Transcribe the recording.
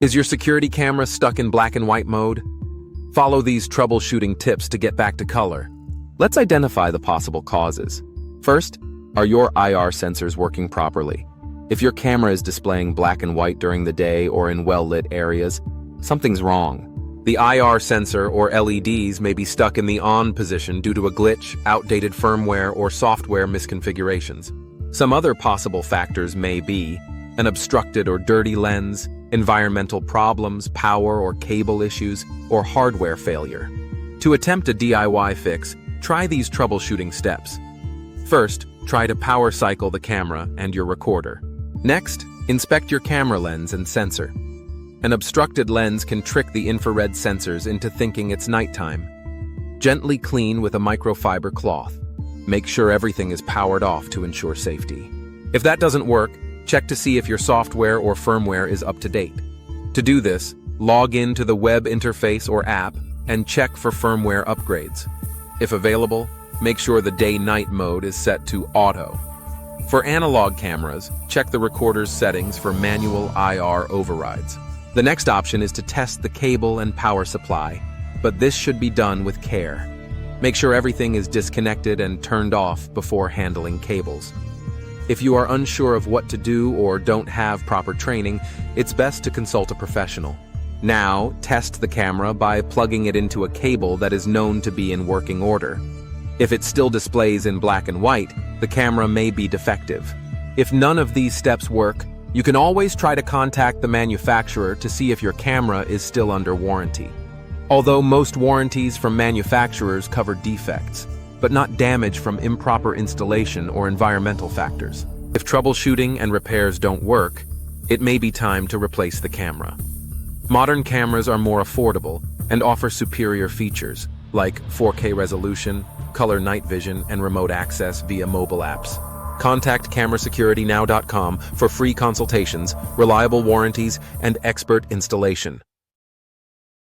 Is your security camera stuck in black and white mode? Follow these troubleshooting tips to get back to color. Let's identify the possible causes. First, are your IR sensors working properly? If your camera is displaying black and white during the day or in well-lit areas, something's wrong. The IR sensor or LEDs may be stuck in the on position due to a glitch, outdated firmware, or software misconfigurations. Some other possible factors may be an obstructed or dirty lens, environmental problems, power or cable issues, or hardware failure. To attempt a DIY fix, try these troubleshooting steps. First, try to power cycle the camera and your recorder. Next, inspect your camera lens and sensor. An obstructed lens can trick the infrared sensors into thinking it's nighttime. Gently clean with a microfiber cloth. Make sure everything is powered off to ensure safety. If that doesn't work, check to see if your software or firmware is up to date. To do this, log in to the web interface or app and check for firmware upgrades. If available, make sure the day-night mode is set to auto. For analog cameras, check the recorder's settings for manual IR overrides. The next option is to test the cable and power supply, but this should be done with care. Make sure everything is disconnected and turned off before handling cables. If you are unsure of what to do or don't have proper training, it's best to consult a professional. Now, test the camera by plugging it into a cable that is known to be in working order. If it still displays in black and white, the camera may be defective. If none of these steps work, you can always try to contact the manufacturer to see if your camera is still under warranty. Although most warranties from manufacturers cover defects, but not damage from improper installation or environmental factors. If troubleshooting and repairs don't work, it may be time to replace the camera. Modern cameras are more affordable and offer superior features, like 4K resolution, color night vision, and remote access via mobile apps. Contact camerasecuritynow.com for free consultations, reliable warranties, and expert installation.